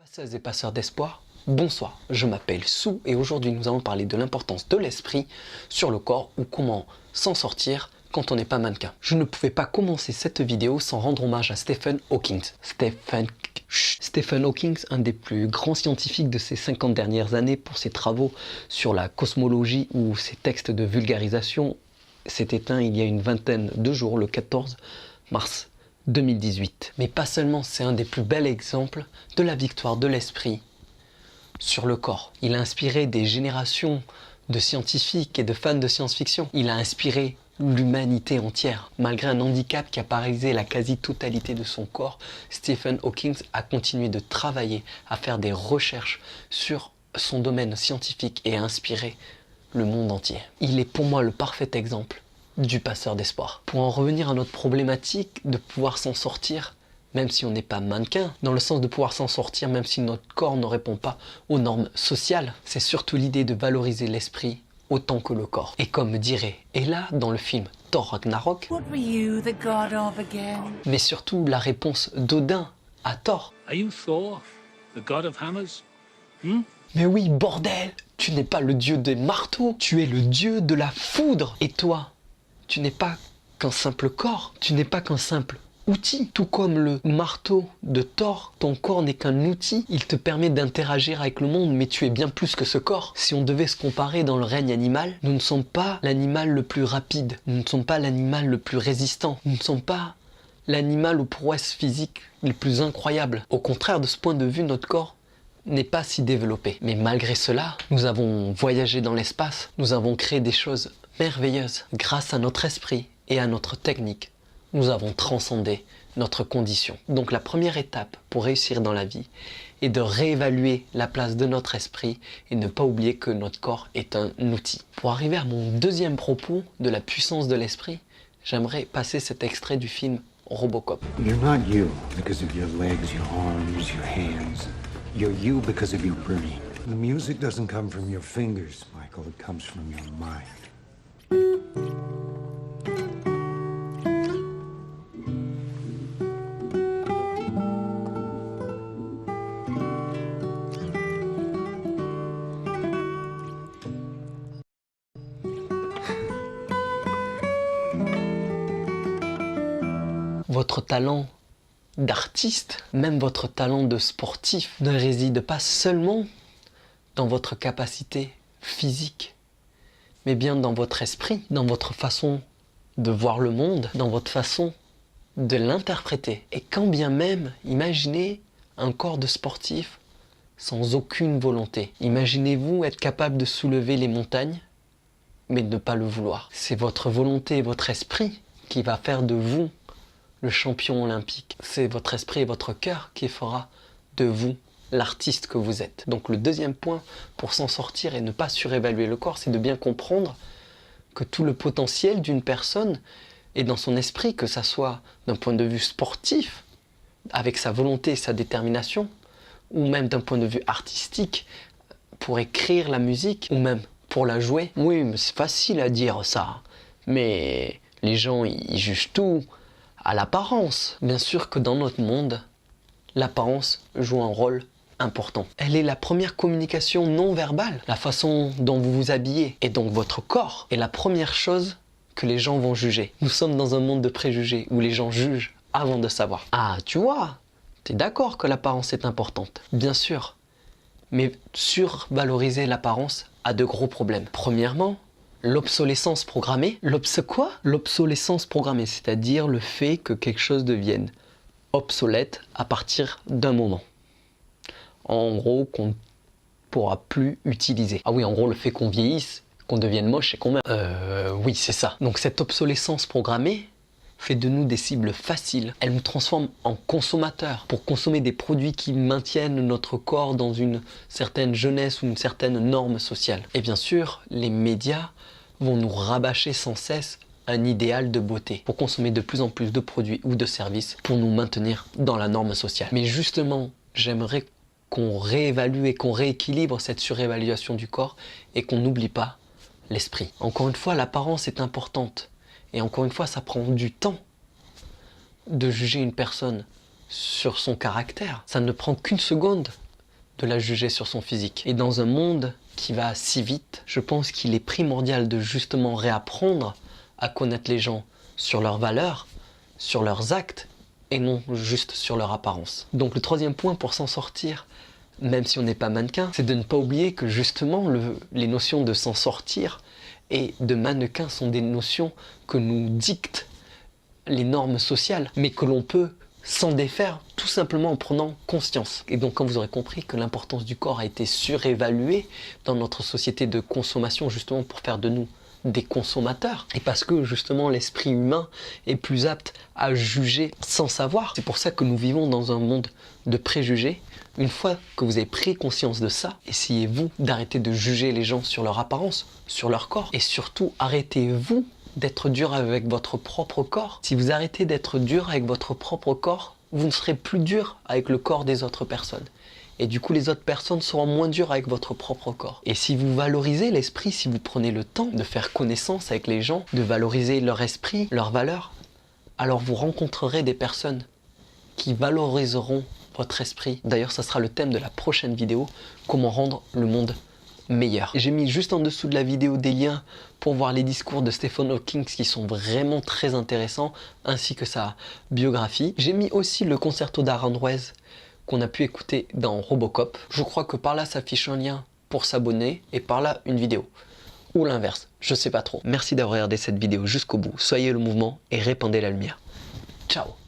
Passeuses et passeurs d'espoir, bonsoir, je m'appelle Sou et aujourd'hui nous allons parler de l'importance de l'esprit sur le corps ou comment s'en sortir quand on n'est pas mannequin. Je ne pouvais pas commencer cette vidéo sans rendre hommage à Stephen Hawking. Stephen Hawking, un des plus grands scientifiques de ces 50 dernières années pour ses travaux sur la cosmologie ou ses textes de vulgarisation, s'est éteint il y a une vingtaine de jours, le 14 mars 2018. Mais pas seulement, c'est un des plus bels exemples de la victoire de l'esprit sur le corps. Il a inspiré des générations de scientifiques et de fans de science-fiction. Il a inspiré l'humanité entière. Malgré un handicap qui a paralysé la quasi-totalité de son corps, Stephen Hawking a continué de travailler, à faire des recherches sur son domaine scientifique et à inspirer le monde entier. Il est pour moi le parfait exemple du passeur d'espoir. Pour en revenir à notre problématique de pouvoir s'en sortir, même si on n'est pas mannequin, dans le sens de pouvoir s'en sortir même si notre corps ne répond pas aux normes sociales, c'est surtout l'idée de valoriser l'esprit autant que le corps. Et comme dirait Hela dans le film Thor Ragnarok, What were you the god of again? mais surtout la réponse d'Odin à Thor. Are you Thor, the god of hammers? Mais oui, bordel, tu n'es pas le dieu des marteaux, tu es le dieu de la foudre. Et toi, tu n'es pas qu'un simple corps, tu n'es pas qu'un simple outil. Tout comme le marteau de Thor, ton corps n'est qu'un outil. Il te permet d'interagir avec le monde, mais tu es bien plus que ce corps. Si on devait se comparer dans le règne animal, nous ne sommes pas l'animal le plus rapide, nous ne sommes pas l'animal le plus résistant, nous ne sommes pas l'animal aux prouesses physiques les plus incroyables. Au contraire, de ce point de vue, notre corps n'est pas si développé. Mais malgré cela, nous avons voyagé dans l'espace, nous avons créé des choses merveilleuses. Grâce à notre esprit et à notre technique, nous avons transcendé notre condition. Donc la première étape pour réussir dans la vie est de réévaluer la place de notre esprit et ne pas oublier que notre corps est un outil. Pour arriver à mon deuxième propos de la puissance de l'esprit, j'aimerais passer cet extrait du film Robocop. You're not you because of your legs, your arms, your hands. You're you because of your brain. The music doesn't come from your fingers, Michael. It comes from your mind. Votre talent d'artiste, même votre talent de sportif, ne réside pas seulement dans votre capacité physique, mais bien dans votre esprit, dans votre façon de voir le monde, dans votre façon de l'interpréter. Et quand bien même, imaginez un corps de sportif sans aucune volonté. Imaginez-vous être capable de soulever les montagnes, mais ne pas le vouloir. C'est votre volonté et votre esprit qui va faire de vous le champion olympique. C'est votre esprit et votre cœur qui fera de vous l'artiste que vous êtes. Donc le deuxième point pour s'en sortir et ne pas surévaluer le corps, c'est de bien comprendre que tout le potentiel d'une personne est dans son esprit, que ça soit d'un point de vue sportif, avec sa volonté et sa détermination, ou même d'un point de vue artistique, pour écrire la musique, ou même pour la jouer. Oui, mais c'est facile à dire ça, mais les gens ils jugent tout à l'apparence. Bien sûr que dans notre monde, l'apparence joue un rôle important. Elle est la première communication non verbale, la façon dont vous vous habillez, et donc votre corps est la première chose que les gens vont juger. Nous sommes dans un monde de préjugés où les gens jugent avant de savoir. Ah, tu vois, t'es d'accord que l'apparence est importante? Bien sûr, mais survaloriser l'apparence a de gros problèmes. Premièrement, l'obsolescence programmée. Quoi? L'obsolescence programmée, c'est-à-dire le fait que quelque chose devienne obsolète à partir d'un moment. En gros, qu'on ne pourra plus utiliser. Ah oui, en gros, le fait qu'on vieillisse, qu'on devienne moche et qu'on meurt. Oui, c'est ça. Donc cette obsolescence programmée fait de nous des cibles faciles. Elle nous transforme en consommateurs pour consommer des produits qui maintiennent notre corps dans une certaine jeunesse ou une certaine norme sociale. Et bien sûr, les médias vont nous rabâcher sans cesse un idéal de beauté pour consommer de plus en plus de produits ou de services pour nous maintenir dans la norme sociale. Mais justement, j'aimerais qu'on réévalue et qu'on rééquilibre cette surévaluation du corps et qu'on n'oublie pas l'esprit. Encore une fois, l'apparence est importante et encore une fois, ça prend du temps de juger une personne sur son caractère. Ça ne prend qu'une seconde de la juger sur son physique. Et dans un monde qui va si vite, je pense qu'il est primordial de justement réapprendre à connaître les gens sur leurs valeurs, sur leurs actes, et non juste sur leur apparence. Donc le troisième point pour s'en sortir, même si on n'est pas mannequin, c'est de ne pas oublier que justement les notions de s'en sortir et de mannequin sont des notions que nous dictent les normes sociales, mais que l'on peut s'en défaire tout simplement en prenant conscience. Et donc quand vous aurez compris que l'importance du corps a été surévaluée dans notre société de consommation justement pour faire de nous des consommateurs, et parce que justement l'esprit humain est plus apte à juger sans savoir, c'est pour ça que nous vivons dans un monde de préjugés. Une fois que vous avez pris conscience de ça, essayez-vous d'arrêter de juger les gens sur leur apparence, sur leur corps, et surtout arrêtez-vous d'être dur avec votre propre corps. Si vous arrêtez d'être dur avec votre propre corps, vous ne serez plus dur avec le corps des autres personnes. Et du coup, les autres personnes seront moins dures avec votre propre corps. Et si vous valorisez l'esprit, si vous prenez le temps de faire connaissance avec les gens, de valoriser leur esprit, leurs valeurs, alors vous rencontrerez des personnes qui valoriseront votre esprit. D'ailleurs, ça sera le thème de la prochaine vidéo, comment rendre le monde meilleur. J'ai mis juste en dessous de la vidéo des liens pour voir les discours de Stephen Hawking qui sont vraiment très intéressants, ainsi que sa biographie. J'ai mis aussi le concerto d'Aranjuez qu'on a pu écouter dans Robocop. Je crois que par là s'affiche un lien pour s'abonner et par là une vidéo. Ou l'inverse, je sais pas trop. Merci d'avoir regardé cette vidéo jusqu'au bout. Soyez le mouvement et répandez la lumière. Ciao!